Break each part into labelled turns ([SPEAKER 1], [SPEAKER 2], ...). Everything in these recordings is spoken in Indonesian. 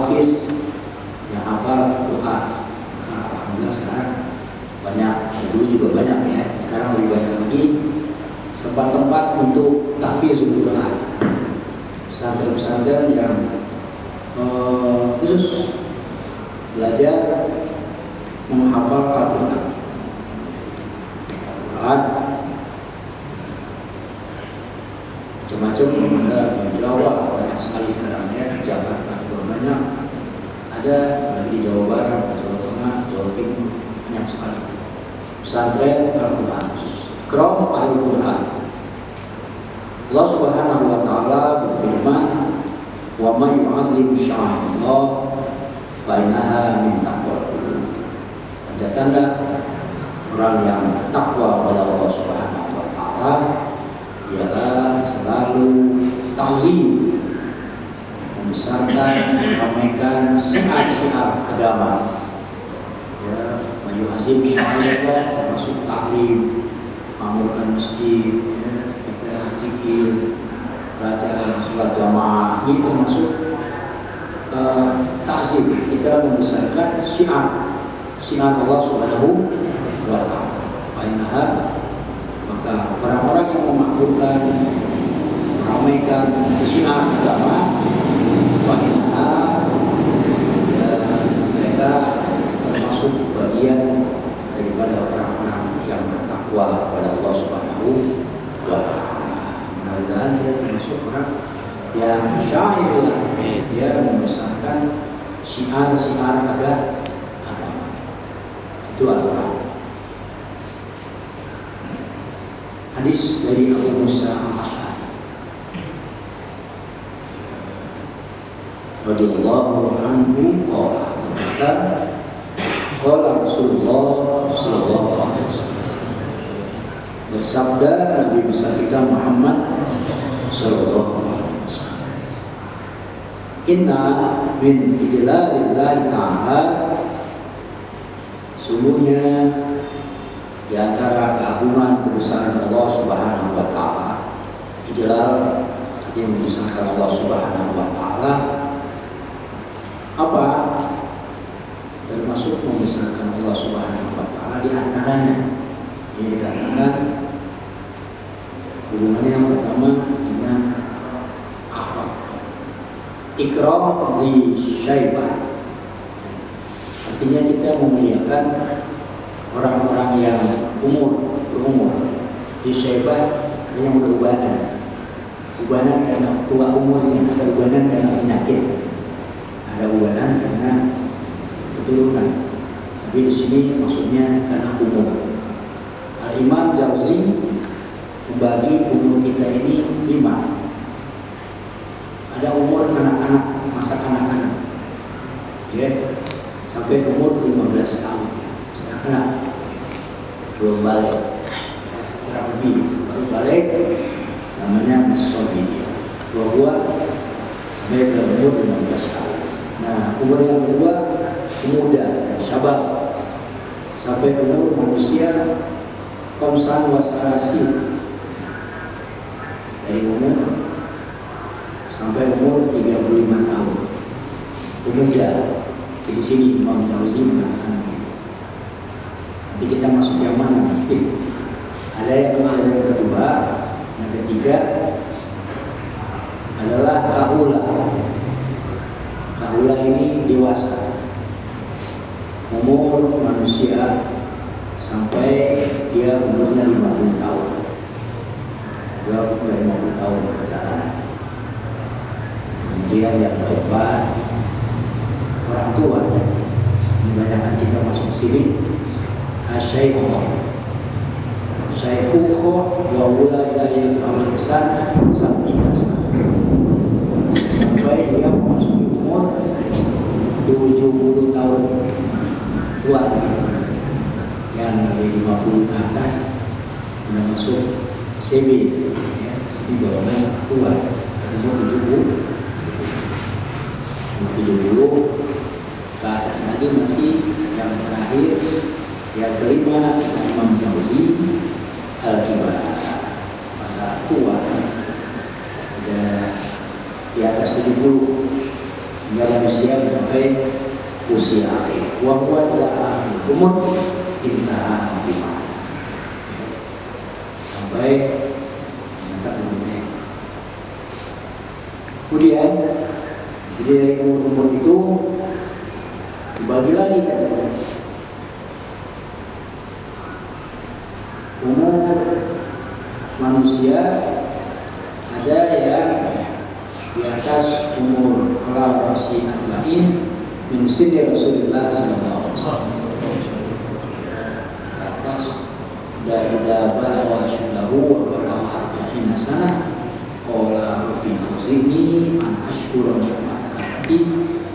[SPEAKER 1] hafiz yang hafal Quran. Maka alhamdulillah sekarang banyak, dulu juga banyak ya, sekarang lebih banyak lagi tempat-tempat untuk tahfizul Quran, pesantren-pesantren yang khusus belajar menghafal Al-Quran. Macam-macam, ada di Jawa banyak sekali sekarang ya, Jakarta juga banyak, ada lagi di Jawa Barat, Jawa Tengah, Jawa Timur, banyak sekali pesantren Al-Quran khusus Ikram Al-Quran. Allah Subhanahu wa taala berfirman, "Wa may yu'azzim sya'airallah fa innaha min taqwal qulub." Tanda-tanda orang yang takwa kepada Allah Subhanahu wa taala ialah selalu ta'zim, membesarkan, meramaikan syiar-syiar agama. Ya, yu'azzim sya'airallah termasuk ta'lim, mengamalkan masjid, ya, kita zikir, baca sholat jamaah, ini termasuk ta'zim, kita membesarkan syiar Allah Subhanahu wa ta'ala. Fainaha, maka orang-orang yang memakmurkan, meramaikan syiar agama, fainaha, ya, mereka termasuk bagian daripada orang-orang yang bertakwa kepada Allah Subhanahu wa ta'ala. Mudah-mudahan kita termasuk orang yang syairullah, dia membesarkan syiar-syiar agama. Itu Al-Quran. Hadis dari Abu Musa Al-Asy'ari radhiyallahu anhu qala, berkata, qala Rasulullah sallallahu alaihi wasallam, bersabda Nabi besar kita Muhammad sallallahu alaihi wasallam, inna min ijlalillahi ta'ala, sungguhnya di antara keagungan kebesaran Allah Subhanahu wa taala, ijlal artinya membesarkan Allah Subhanahu wa taala, apa? Termasuk membesarkan Allah Subhanahu wa taala di antaranya ini dikatakan hubungannya yang pertama dengan akhlak. Ikram zi syaibah, artinya kita memuliakan orang-orang yang berumur. Di syaibah yang berubanan. Ubanan karena tua umurnya, ada ubanan karena penyakit, ada ubanan karena keturunan. Tapi di sini maksudnya karena umur. Imam Jauzi membagi umur kita ini 5. Ada umur anak-anak, masa anak-anak, ya, sampai umur 15 tahun. Anak belum balik, ya, kurang lebih baru balik, namanya masobi dia. Dua sampai umur 15 tahun. Nah, umur yang kedua pemuda dan syabab, sampai umur manusia komsan wasarasi, dari umur sampai umur 35 tahun. Pemuda. Di sini Imam Jauzi mengatakan begitu. Nanti kita masuk yang mana nanti? Ada yang kedua, yang ketiga adalah kahula. Kahula ini dewasa. Umur manusia sampai dia umurnya 50 tahun. Dia udah 50 tahun perjalanan. Kemudian yang keempat, orang tua, ya. Dibanyakan kita masuk sini asyaikhoh wa wula ilahi al-insan sampai dia memasuki umur 70 tahun tua, yang dari 50 ke atas sudah masuk CB, ya, sini golongan tua, umur 70 ke atas lagi masih yang terakhir, yang kelima Imam Jauzi al-kibar, masa tua, udah di atas 70, hingga manusia mencapai usia akhir. Wa huwa ila akhir umur intaha bimana. Sampai menetap begini. Kemudian dari umur itu dibagi lagi katanya. Umur manusia ada yang di atas umur ala rasi arba'in min sinni Rasulullah sallallahu alaihi wasallam. Di atas dari balagha asydahu wa balagha arba'ina sanah qala rabbi auzi'ni an ashkura ni'mataka allati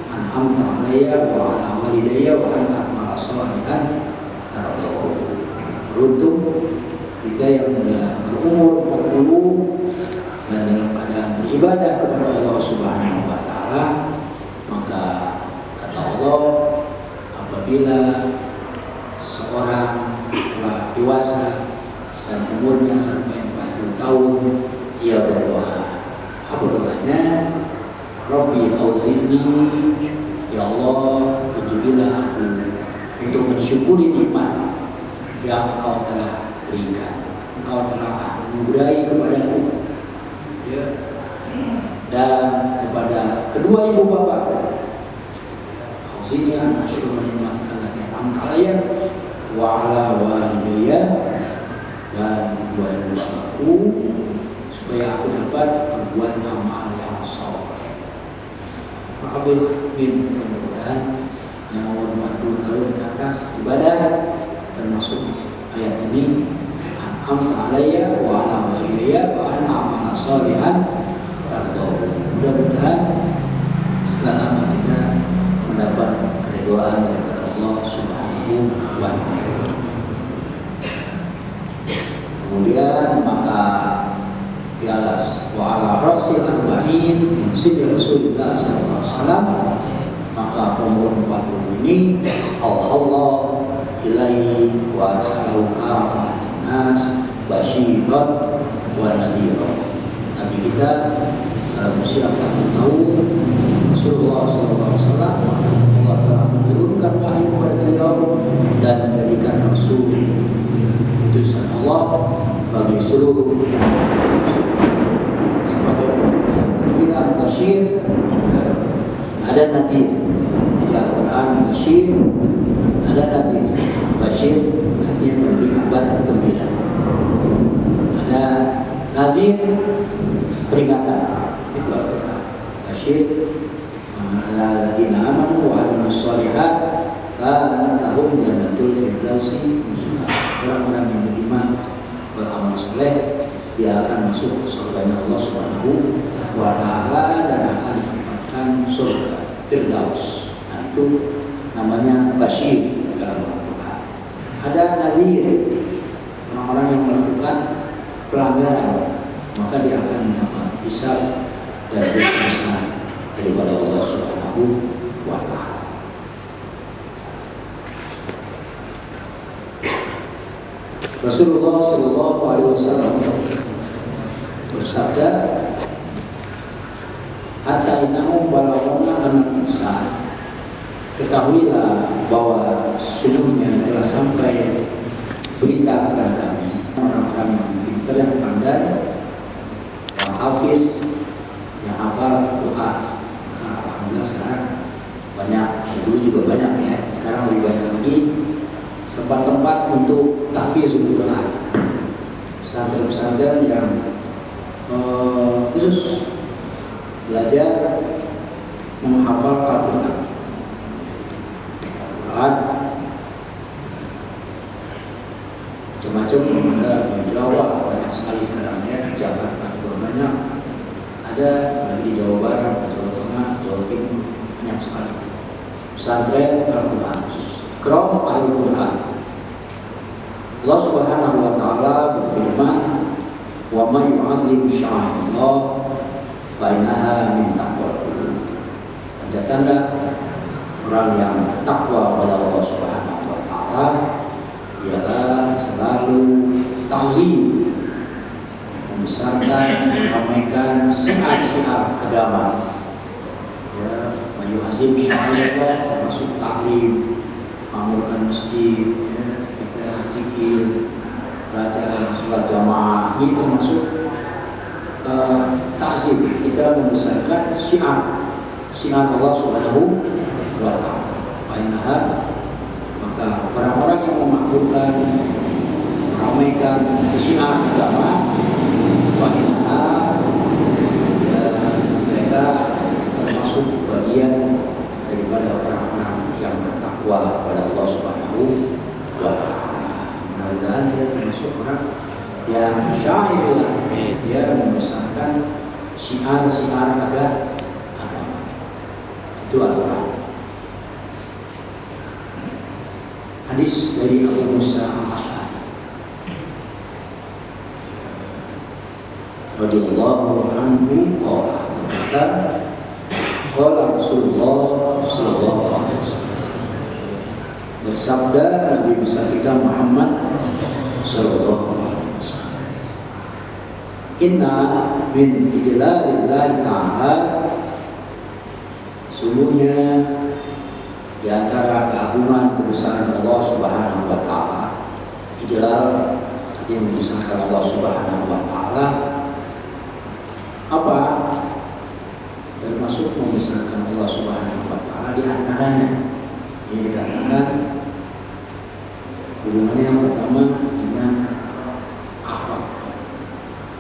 [SPEAKER 1] an'amta 'alayya wa 'ala walidayya wa an a'mala shalihan tardahu. Beruntung kita yang sudah berumur 40 dan dalam keadaan beribadah kepada Allah Subhanahu wa taala, maka kata Allah, apabila seorang telah dewasa dan umurnya sampai 40 tahun, ia berdoa. Apa doanya? Rabbi auzi'ni, ya Allah, tunjukilah aku untuk mensyukuri nikmat yang Engkau telah berikan, Engkau telah menganugerai kepadaku, ya, dan kepada kedua ibu bapakku. Auzi'ni an asykura ni'mataka allati an'amta 'alayya wa 'ala walidayya, dan kedua ibu bapakku, supaya aku dapat berbuat amal yang saleh. Mudah-mudahan yang umur 40 tahun ke atas ibadah termasuk ayat ini, an'amta 'alayya wa 'ala walidayya wa an a'mala shalihan tardahu. Mudah-mudahan segala amal kita mendapat keridhaan daripada Allah Subhanahu wa taala. Kemudian maka di alas wa 'ala ra'sil arba'in min sinni Rasulullah sallallahu alaihi wasallam, maka umur 40 ini Allah ilaihi wa arsalahu kafatan nas basyiran wa nadhiran. Nabi kita dalam usia 40 tahun, Rasulullah SAW, Allah telah menurunkan wahyu kepada beliau dan menjadikan Rasul, utusan Allah bagi seluruh sebagai yang berbeda basyir, ada nadhir. Jadi Al-Quran basyir, ada nazir. Basyir artinya memberi kabar gembira. Ada nazir, peringatan. Itu Al-Quran. Basyir allazina amanu wa 'amilus shalihat kanat lahum jannatul firdausi nuzula. Orang-orang yang beriman, beramal soleh, dia akan masuk ke surganya Allah Subhanahu wa taala dan akan mendapatkan surga Firdaus. Nah, itu namanya basyir dalam Al-Quran. Ada nazir, orang-orang yang melakukan pelanggaran, maka dia akan mendapat hisab dan dosa besar daripada Allah Subhanahu wa taala. Rasulullah sallallahu alaihi wasallam bersabda, hatta innahu balaghana anak insan, ketahuilah bahwa sesungguhnya telah sampai berita kepada kami orang-orang yang pintar, yang pandai, yang hafiz, yang hafal Quran. Maka alhamdulillah sekarang banyak, dulu juga banyak ya, sekarang lebih banyak lagi tempat-tempat untuk tahfizul Quran, pesantren-pesantren yang khusus belajar menghafal Al-Quran. Macam-macam, ada di Jawa banyak sekali sekarang ya, Jakarta juga banyak, ada di Jawa Barat, Jawa Tengah, Jawa Timur, banyak sekali pesantren Al-Quran khusus Ikram Al-Quran. Allah Subhanahu wa taala berfirman, wa may yu'azzim sya'airallah fa innaha min taqwal qulub. Tanda-tanda orang yang bertakwa kepada Allah Subhanahu wa taala ialah selalu ta'zim, membesarkan, meramaikan syiar-syiar agama. Ya, yu'azim sya'irallah, termasuk ta'lim, mengamalkan masjid, ya, kita zikir, baca sholat jamaah, ini termasuk ta'zim, kita membesarkan syiar Allah Subhanahu wa ta'ala. Fa'innaha, maka orang-orang yang memakmurkan, meramaikan syiar agama, fa'innaha, mereka termasuk bagian daripada orang-orang yang bertakwa kepada Allah Subhanahu wa ta'ala. Mudah-mudahan kita termasuk orang yang syairullah, dia membesarkan syiar agama. Itu Al-Quran. Hadis dari Abu Musa Al-Asy'ari radhiyallahu anhu berkata, qala Rasulullah sallallahu alaihi wasallam, bersabda Nabi besar kita Muhammad sallallahu alaihi wasallam, inna min ijlalillahi ta'ala, sungguhnya di antara keagungan kebesaran Allah Subhanahu wa ta'ala, ijlal artinya membesarkan Allah Subhanahu wa ta'ala, apa? Termasuk membesarkan Allah Subhanahu wa ta'ala di antaranya ini dikatakan hubungannya yang pertama dengan akhlak,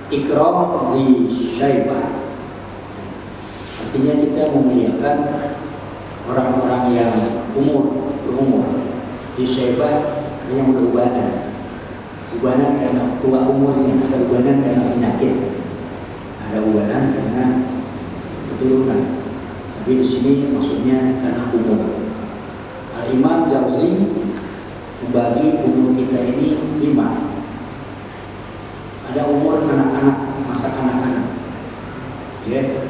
[SPEAKER 1] ikram zi syaibah, artinya kita memuliakan orang-orang yang berumur. Di syaibah ada yang udah ubanan karena tua umurnya, ada ubanan karena penyakit, ada ubanan karena keturunan. Tapi di sini maksudnya karena umur. Al-Imam Jauzi membagi umur kita ini 5. Ada umur anak-anak, masa anak-anak, ya,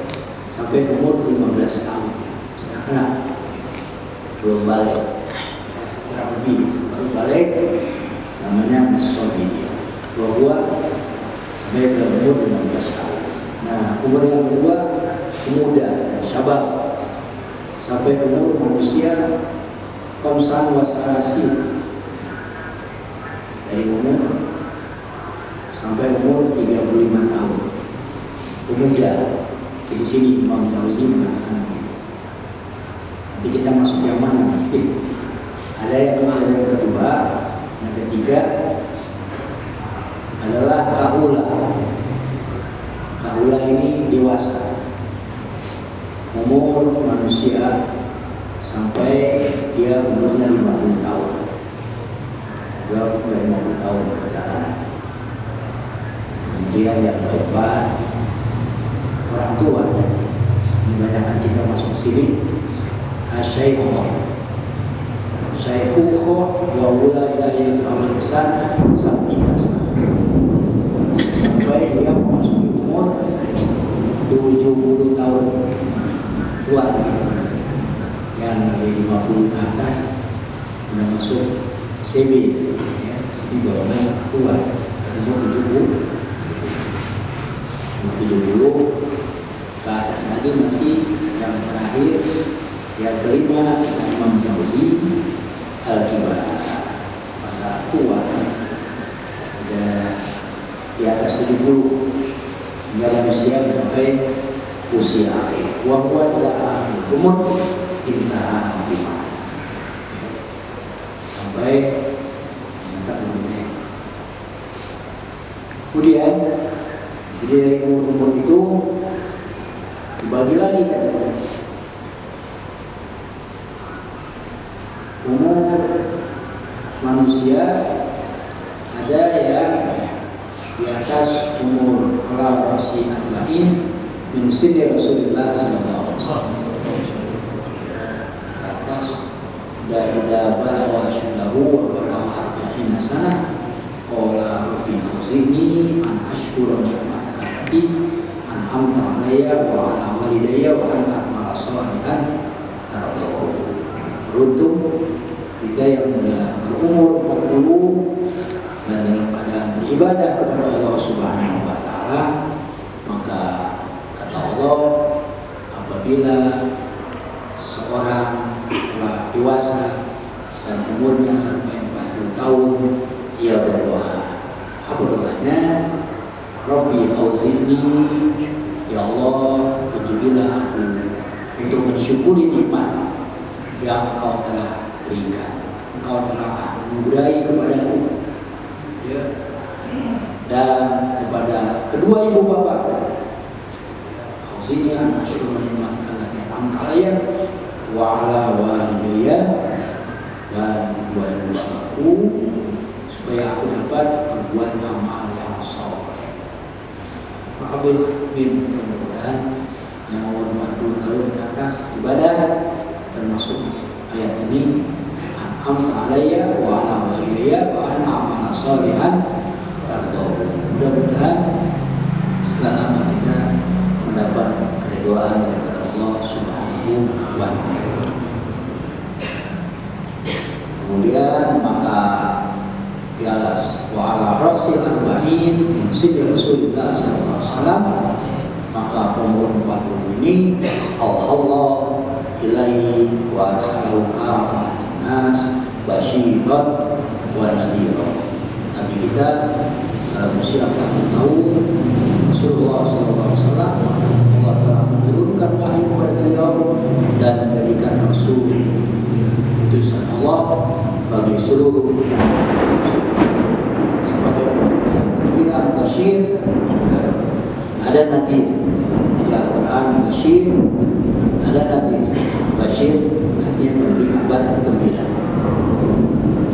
[SPEAKER 1] sampai umur 15 tahun. Anak belum balik, ya, kurang lebih gitu. Baru balik namanya masobi dia. Dua sampai ke umur 15 tahun. Nah, umur yang kedua pemuda, syabab, sampai umur manusia komsan wasarasi, dari umur sampai umur 35 tahun. Pemuda. Di sini Imam Jauzi mengatakan begitu. Nanti kita masuk yang mana nanti? Ada yang kedua, yang ketiga adalah kahula. Kahula ini dewasa, umur manusia sampai dia umurnya 50 tahun. Dia udah 50 tahun perjalanan. Kemudian yang keempat, orang tua, ya. Dibanyakan kita masuk sini asyaikhoh wa wula ilahi al-insan sab'ina, sampai dia memasuki umur 70 tahun tua, yang dari 50 ke atas sudah masuk CB, ya. Sini golongan tua, umur 70 ke atas lagi masih yang terakhir, yang kelima Imam Jauzi al-kibar, masa tua, udah di atas 70 hingga manusia mencapai usia akhir. Wa huwa ila akhir umur intaha bima, sampai menetap begini. Kemudian dari umur itu dibagi lagi katanya. Umur manusia ada yang di atas umur ala rasi arba'in min sini Rasulullah sallallahu alaihi wasallam. Di atas dari balagha asydahu wa balagha arba'ina sana qala rabbi auzi'ni an ashkura ni'mataka allati an'amta alayya wa ala walidayya wa an a'mala shalihan tardahu. Beruntung kita yang sudah berumur 40 dan dalam keadaan beribadah kepada Allah Subhanahu wa ta'ala, maka kata Allah, apabila telah dewasa dan umurnya sampai 40 tahun, ia berdoa. Apa doanya? Rabbi auzi'ni, ya Allah, tunjukilah aku untuk mensyukuri nikmat yang Engkau telah berikan, Engkau telah menganugerai kepadaku, ya, dan kepada kedua ibu bapakku. Auzi'ni an asykura nikmatika allati an'amta 'alayya wa 'ala walidayya, dan kedua ibu bapakku, supaya aku dapat berbuat amal yang saleh. Alhamdulillah, mudah-mudahan yang umur 40 tahun ke atas ibadah termasuk ayat ini, an'amta 'alayya wa 'ala walidayya wa an a'mala shalihan tardhahu. Mudah-mudahan segala amal kita mendapat keridhaan daripada Allah Subhanahu wa ta'ala. Kemudian maka di alas wa ala ra'sil arba'in min sidi Rasulullah sallallahu alaihi wasallam, maka umur 40 ini Allah ilaihi wa arsalahu kafatan nas basyiran wa nadhiran. Nabi kita dalam usia 40 tahun Rasulullah sallallahu alaihi wasallam, Allah telah menurunkan wahyu kepada beliau dan menjadikan Rasul, utusan Allah bagi seluruh sebagai pemberi gembira, basyir, ada nadir. Jadi Al-Quran basyir, ada nazir. Basyir artinya memberi kabar gembira,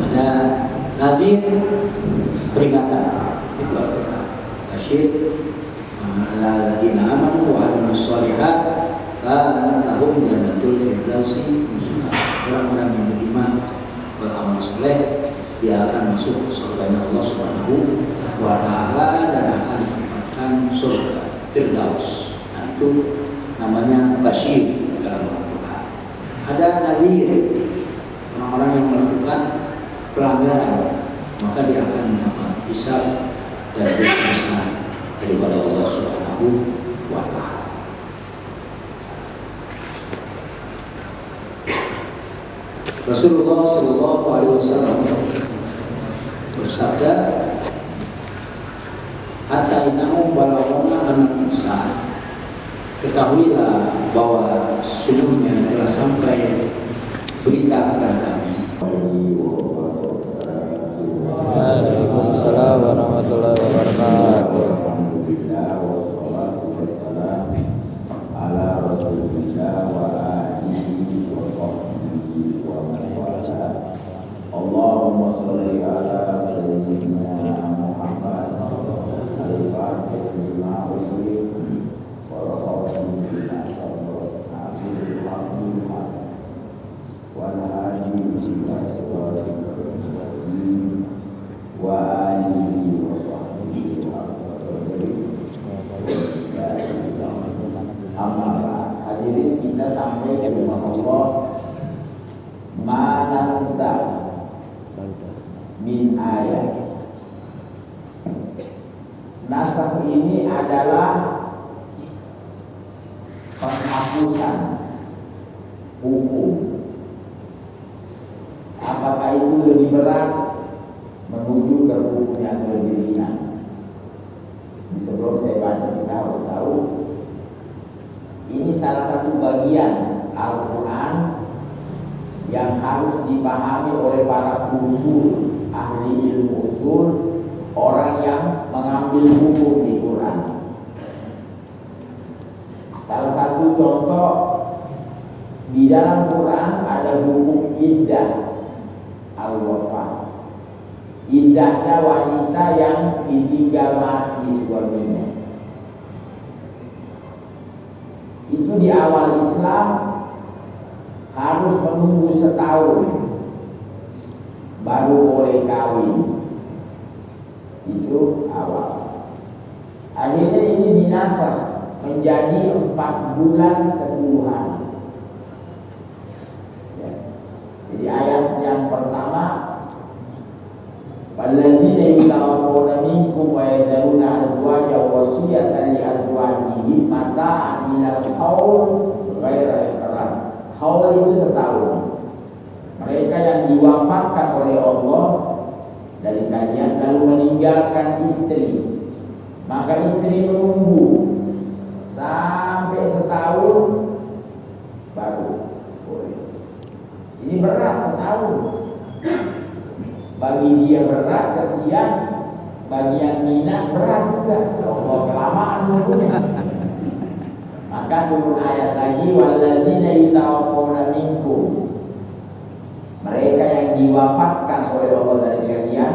[SPEAKER 1] ada nazir peringatan. Itu Al-Quran basyir. Alladzina amanu wa amilus shalihat kanat lahum jannatul firdausi nuzula. Orang-orang yang beriman, beramal soleh, dia akan masuk surganya Allah Subhanahu wa ta'ala dan akan mendapatkan surga Firdaus. Nah, itu namanya basyir dalam Al-Quran. Ada nazir, orang-orang yang melakukan pelanggaran, maka dia akan mendapat hisab dan dosa besar daripada Allah Subhanahu wa ta'ala. Rasulullah sallallahu alaihi wasallam bersabda, hatta innahu balaghana anak insan, ketahuilah bahwa sesungguhnya telah sampai berita kepada kami.
[SPEAKER 2] Waalaikumsalam warahmatullahi wabarakatuh.
[SPEAKER 3] Allahumma sholli ala sayyidina Muhammad al-Fatih lima usul wa rahmatullahi bina sabr asir al-Muhammad wa al-hadi wa sallallahu wa alihi wa sahbihi wa amal. Hadirin, kita sampai ke rumah Allah manansa min ayat. Nasakh ini adalah penghapusan hukum. Apakah itu lebih berat menuju ke hukum yang lebih ringan? Sebelum saya baca, kita harus tahu ini salah satu bagian Al-Quran yang harus dipahami oleh para usul, ahli ilmu usul, orang yang mengambil hukum di Quran. Salah satu contoh, di dalam Quran ada hukum iddah al-wafah. Iddahnya wanita yang ditinggal mati suaminya. Itu di awal Islam harus menunggu setahun baru boleh kawin. Itu awal. Akhirnya ini dinasakh menjadi 4 bulan 10 hari. Ya. Jadi ayat yang pertama, walladzina yatawaffawna minkum wa yadharuna azwajan wasiyatan li azwajihim mata'an ilal haul ghaira ikrah. Haul itu setahun. Mereka yang diwafatkan oleh Allah dari kalian lalu meninggalkan istri, maka istri menunggu sampai setahun baru boleh. Ini berat setahun. Bagi dia berat, kesian. Bagi yang minat berat juga. Ya Allah, kelamaan nunggunya. Maka turun ayat lagi, walladzina yutawaffawna minkum. Mereka yang diwafatkan oleh Allah dari kalian,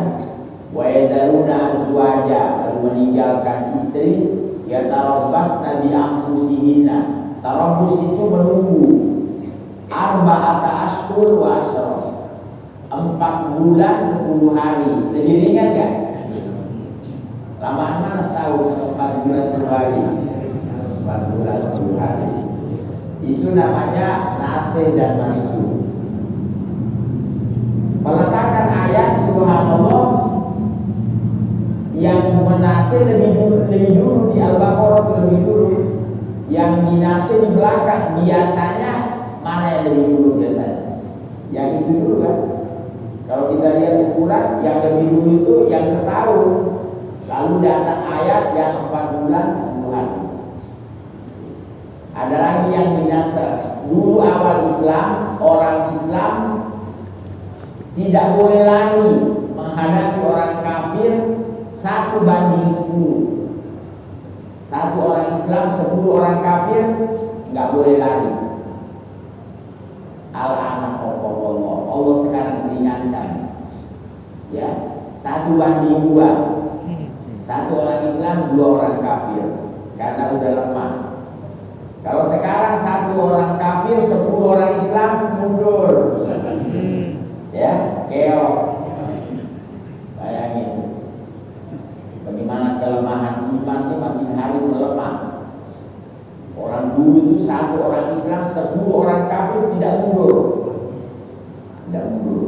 [SPEAKER 3] wa yadharuna azwaja, lalu meninggalkan istri, yatarabbasna bi anfusihinna. Tarabbus itu menunggu arba'ata ashhur wa asyra, 4 bulan 10 hari. Lebih ringan kan? Lamaan mana setahun atau 4 bulan 10 hari? 4 bulan 10 hari. Itu namanya nasih dan mansukh. Meletakkan ayat subhanallah yang menasih lebih dulu di Al-Baqarah itu lebih dulu, yang dinasih di belakang. Biasanya mana yang lebih dulu biasanya? Yang itu dulu kan? Kalau kita lihat ukuran yang lebih dulu itu yang setahun, lalu datang ayat yang 4 bulan 10 hari. Ada lagi yang dinasih. Dulu awal Islam, orang Islam tidak boleh lagi menghadapi orang kafir 1:10. Satu orang Islam 10 orang kafir nggak boleh lari. Al-ana Allah. Allah sekarang meringankan. Ya, 1:2. Satu orang Islam 2 orang kafir karena udah lemah. Kalau sekarang 1 orang kafir 10 orang Islam mundur. Ya, keok. Bayangin bagaimana kelemahan imannya makin hari melemah. Orang dulu itu 1 orang Islam 10 orang kafir tidak mundur. Tidak mundur.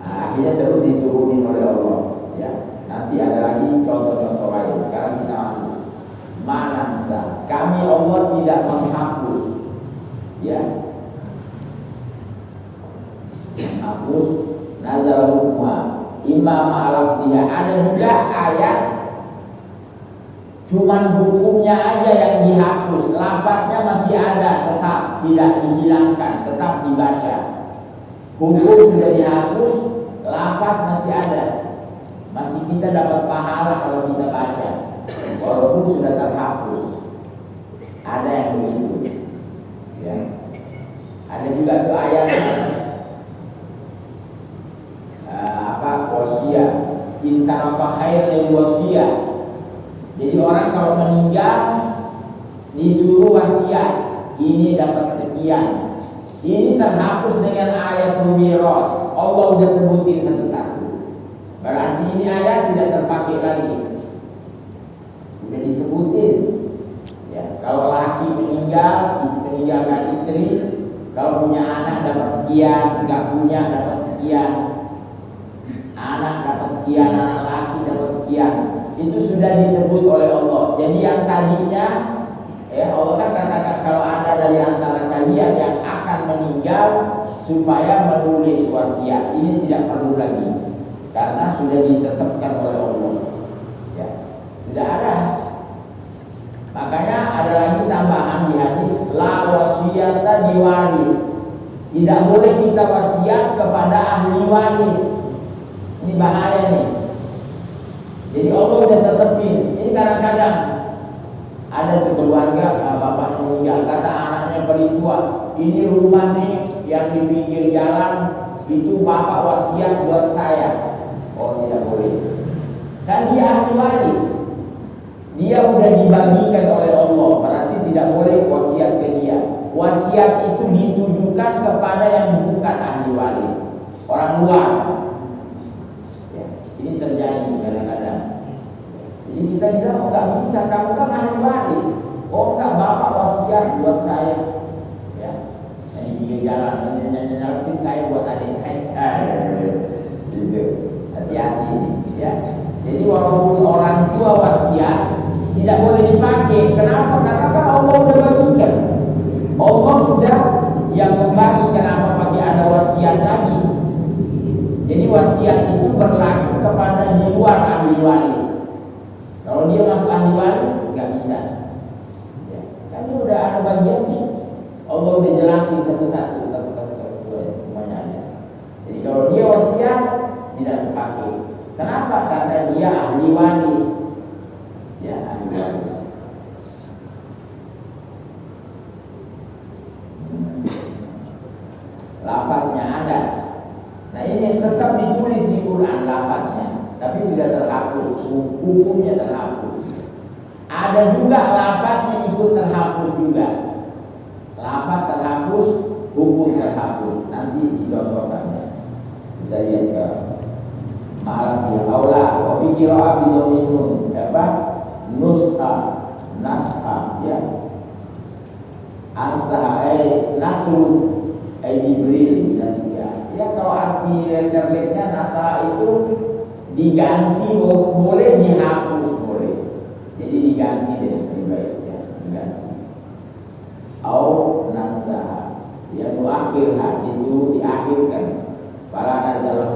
[SPEAKER 3] Nah, akhirnya terus diturunin oleh Allah. Ya, nanti ada lagi contoh-contoh lain. Sekarang kita masuk manansa. Kami Allah tidak menghapus. Ya, menghapus nazar hukma imma ma'alaf dia. Ada juga ayat cuman hukumnya aja yang dihapus, lafadznya masih ada, tetap tidak dihilangkan, tetap dibaca. Hukum sudah dihapus, lafadz masih ada, masih kita dapat pahala kalau kita baca walaupun sudah terhapus. Ada yang begitu ya. Ada juga tuh ayat wasiat, intaraka khairul wasiat. Jadi orang kalau meninggal disuruh wasiat, ini dapat sekian. Ini terhapus dengan ayatul miras. Allah udah sebutin satu-satu. Berarti ini ayat tidak terpakai lagi. Udah disebutin. Ya, kalau laki meninggal, meninggalkan istri, kalau punya anak dapat sekian, nggak punya dapat sekian. Anak dapat sekian, anak laki dapat sekian. Itu sudah disebut oleh Allah. Jadi yang tadinya ya Allah kan katakan kalau ada dari antara kalian yang akan meninggal supaya menulis wasiat, ini tidak perlu lagi karena sudah ditetapkan oleh Allah. Ya, sudah ada. Makanya ada lagi tambahan di hadis la wasiyata diwaris. Tidak boleh kita wasiat kepada ahli waris. Ini bahaya nih. Jadi Allah udah tetepin. Ini kadang-kadang ada tuh keluarga bapaknya meninggal, kata anaknya paling tua, ini rumah nih yang di pinggir jalan itu bapak wasiat buat saya. Oh, tidak boleh. Kan dia ahli waris. Dia udah dibagikan oleh Allah, berarti tidak boleh wasiat ke dia. Wasiat itu ditujukan kepada yang bukan ahli waris, orang luar. Ini terjadi kadang-kadang. Jadi kita bilang, oh nggak bisa, kamu kan ahli waris. Oh nggak, bapak wasiat buat saya. Ya, yang di pinggir jalan, nyalakin saya buat adik saya. Gitu. Hati-hati nih. Ya. Jadi walaupun orang tua wasiat tidak boleh dipakai. Kenapa? Karena kan Allah sudah bagikan. Allah sudah yang membagi. Kenapa pakai ada wasiat kasih satu-satu semuanya ada. Jadi kalau dia wasiat tidak dipakai. Kenapa? Karena dia ahli waris. Ya, ahli waris. Lafadznya ada. Nah ini tetap ditulis di Quran lafadznya, tapi sudah terhapus, hukumnya terhapus. Ada juga lafadznya ikut terhapus juga. Lafadz terhapus, hukum terhapus. Nanti dicontohkan. Kita lihat sekarang. Malam ya aula, wa fi qira'ah bidominun, apa? Nus'a, nas'a, ya. Ansa natru Jibril binasya. Ya kalau arti letterletnya nasa itu diganti, boleh dihapus, boleh. Jadi diganti deh lebih baik ya, diganti. Au nansa, ya muakhirha itu diakhirkan. Para nazalah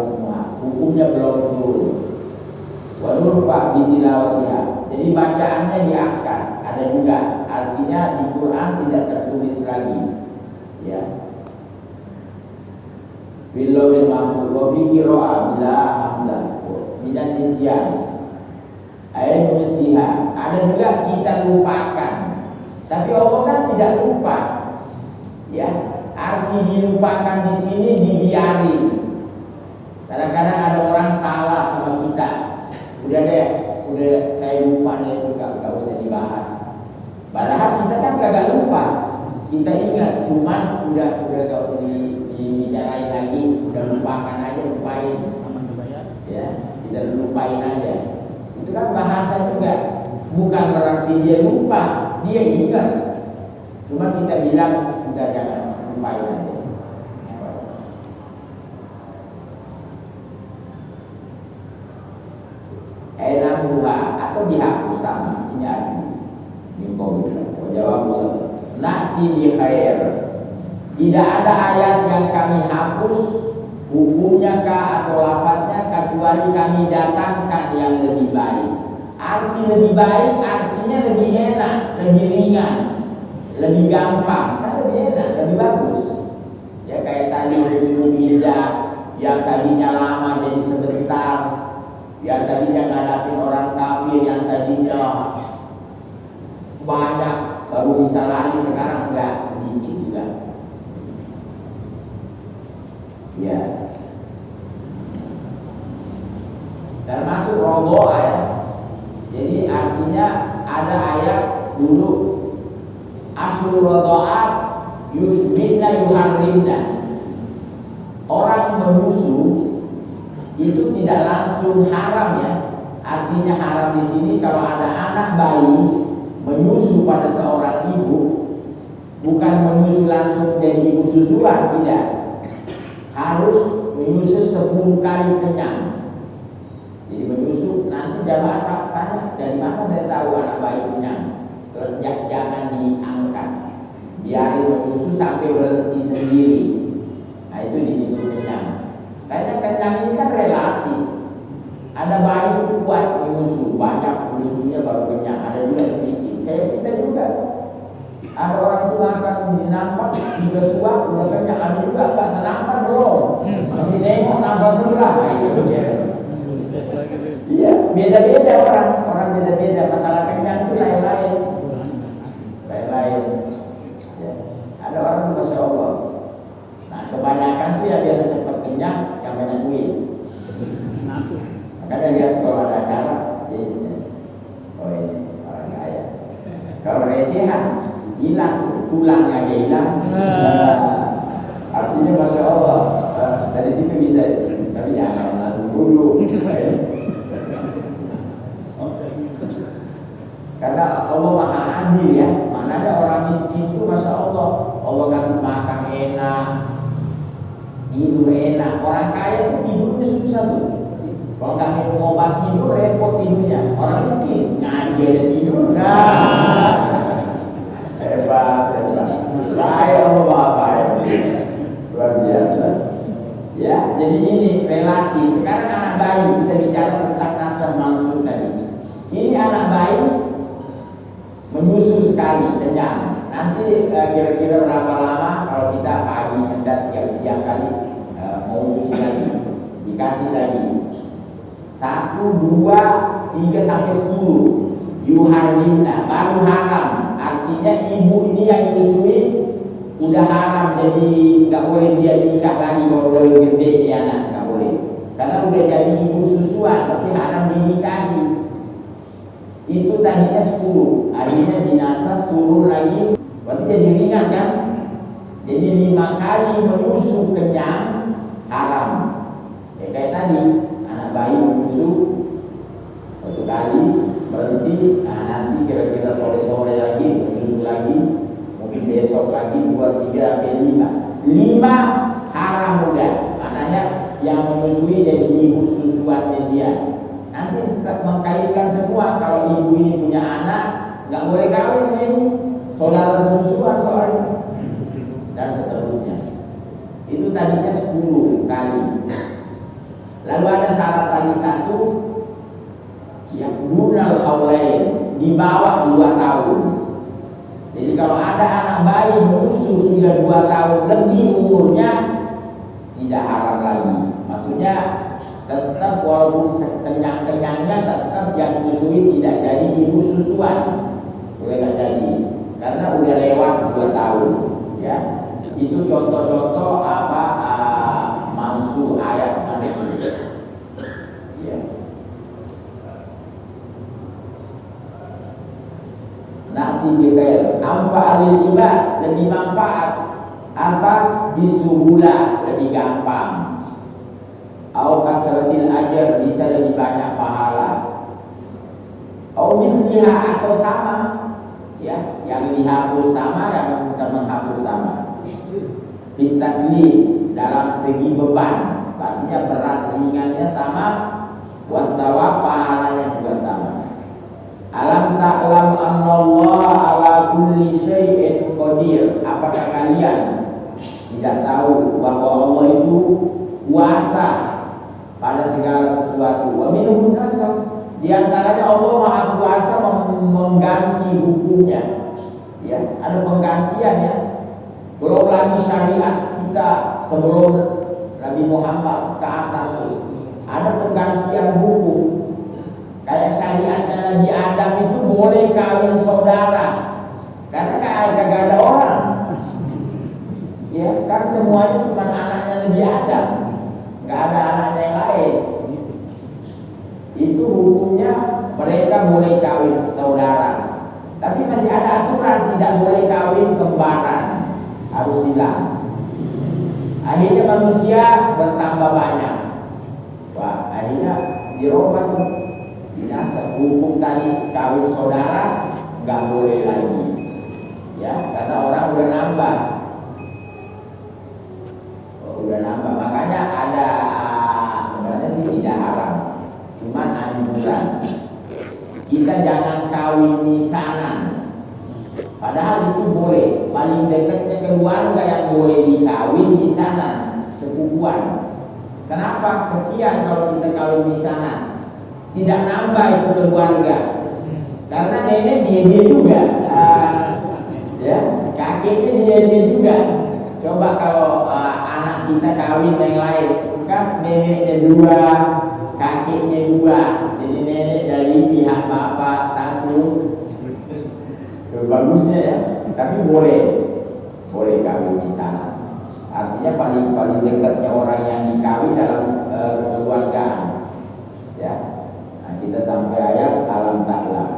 [SPEAKER 3] hukumnya belum turun. Wa nurfa bitilawatiha. Jadi bacaannya diangkat. Ada juga artinya di Quran tidak tertulis lagi. Ya. Bilawil mahmud wa bi qira'ah bila hamzah bidan nisyan ayat nusiha. Ada juga kita lupakan, tapi Allah kan tidak lupa. Ya, arti dilupakan di sini dibiarin. Kadang-kadang ada orang salah sama kita, udah saya lupa deh, nggak usah dibahas. Padahal kita kan kagak lupa, kita ingat, cuman udah gak usah dibicarain lagi, udah lupakan aja, lupain. Ya, kita lupain aja. Itu kan bahasa juga, bukan berarti dia lupa, dia ingat. Cuma kita bilang sudah jangan lupain aja. Enamuha atau dihapus sama ini arti. Ini komputer. Jawab sama. Nati bi khair. Tidak ada ayat yang kami hapus hukumnya kah atau lafadznya kecuali kami datangkan yang lebih baik. Arti lebih baik artinya lebih enak, lebih ringan, lebih gampang, kan lebih enak, lebih bagus. Ya kayak tadi hukum indah yang tadinya lama jadi sebentar, yang tadinya ngadapin orang kafir, yang tadinya banyak baru bisa lari, sekarang enggak, sedikit juga. Ya. Termasuk roboh ya. Jadi artinya ada ayat dulu aslul rodoat yusbina yuharrimna. Orang menyusu itu tidak langsung haram ya. Artinya haram di sini kalau ada anak bayi menyusu pada seorang ibu, bukan menyusu langsung jadi ibu susuan, tidak. Harus menyusu 10 kali kenyang. Jadi menyusu, nanti jamaah tanya dari mana saya tahu anak bayi kenyang. Jangan diangkat, biarin menyusu sampai berhenti sendiri. Nah itu dihitung kenyang. Karena kenyang ini kan relatif. Ada bayi itu kuat menyusu, banyak menyusunya baru kenyang. Ada juga sedikit. Kayak kita juga. Ada orang itu makan nampak 3 suap udah kenyang. Ada juga nggak senampan belum. Masih nengok nambah sebelah. Nah, itu dia. Iya, beda-beda orang beda-beda. Masalah kenyang itu lain-lain. Ya. Ada orang itu masya Allah. Nah, kebanyakan tuh ya biasa cepat kenyang, yang banyak duit. Makanya lihat kalau ada acara, oh ini orang kaya. Kalau recehan, hilang, tulangnya aja hilang. Artinya masya Allah, dari situ bisa. Tapi jangan langsung duduk. Karena Allah maha adil ya. Mana ada orang miskin itu masya Allah, Allah kasih makan enak, tidur enak. Orang kaya itu tidurnya susah tuh. Kalau nggak minum obat tidur repot tidurnya. Orang miskin ngaji aja tidur. Nah, hebat. Baik Allah maha baik. Luar biasa. Ya, jadi ini relatif. Sekarang anak bayi, kita bicara tentang nasab mansur tadi. Ini anak bayi menyusu sekali, kenyang. Nanti kira-kira berapa lama kalau kita pagi hendak siang-siang kali mau cuci lagi, dikasih lagi 1, 2, 3 sampai 10 yuharrimna, baru haram. Artinya ibu ini yang nyusuin udah haram, jadi nggak boleh dia nikah lagi kalau udah gede ini anak, nggak boleh, karena udah jadi ibu susuan, berarti haram dinikahi. Itu tadinya 10, akhirnya dinasah turun lagi, berarti jadi ringan kan? Jadi 5 kali menyusu kenyang haram. Ya kayak tadi anak bayi menyusu 1 kali berhenti, nanti kira-kira sore-sore lagi menyusu lagi, mungkin besok lagi 2, 3 sampai 5 haram udah. Maknanya yang menyusui jadi ibu susuannya dia. Nanti mengkaitkan semua, kalau ibu ini punya anak nggak boleh kawin ini, saudara sesusuan soalnya, dan seterusnya. Itu tadinya 10 kali. Lalu ada syarat lagi 1, yang dunal haulain, di bawah 2 tahun. Jadi kalau ada anak bayi menyusu sudah 2 tahun lebih umurnya, tidak haram lagi. Maksudnya tetap walaupun kenyang-kenyangnya, tetap yang menyusui tidak jadi ibu susuan, boleh nggak jadi, karena udah lewat 2 tahun. Ya, itu contoh-contoh mansuh ayat mansuh. Ya. Nanti dikair ampa alil ibad, lebih manfaat apa bisuhula, lebih gampang. Au kasratil ajar, bisa lebih banyak pahala. Au misliha, atau sama, ya, yang dihapus sama, yang menghapus sama. Bitaklif, dalam segi beban, artinya berat ringannya sama, wasawa pahalanya juga sama. Alam ta'lam annallaha ala kulli syai'in qadir. Apakah kalian tidak tahu bahwa Allah itu kuasa pada segala sesuatu? Wa minhum nasab, di antaranya Allah Maha Kuasa mengganti hukumnya. Ya, ada penggantian ya. Belum lagi syariat kita sebelum Nabi Muhammad ke atas, ada penggantian hukum. Kayak syariatnya Nabi Adam itu boleh kawin saudara, karena kagak ada orang. Ya, kan semuanya cuma anaknya Nabi Adam, nggak ada anaknya yang lain. Itu hukumnya mereka boleh kawin saudara, tapi masih ada aturan tidak boleh kawin kembaran, harus hilang. Akhirnya manusia bertambah banyak. Wah, akhirnya dirobah dinasah hukum tadi kawin saudara nggak boleh lagi. Ya, karena orang udah nambah. Makanya ada, sebenarnya sih tidak haram, cuman anjuran kita jangan kawin misanan, padahal itu boleh. Paling dekatnya keluarga yang boleh dikawin misanan, sepupuan. Kenapa? Kesian kalau kita kawin misanan, tidak nambah itu keluarga, karena nenek dia juga, ya, kakeknya dia juga. Coba kalau anak kita kawin yang lain, kan neneknya 2, kakeknya 2, jadi nenek dari pihak bapak 1. Bagusnya ya, tapi boleh kawin di sana. Artinya paling dekatnya orang yang dikawin dalam kekeluargaan. Ya, nah, kita sampai ayat alam ta'lam.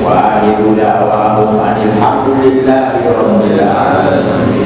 [SPEAKER 4] wa akhiru da'wahum anil hamdulillahi rabbil alamin.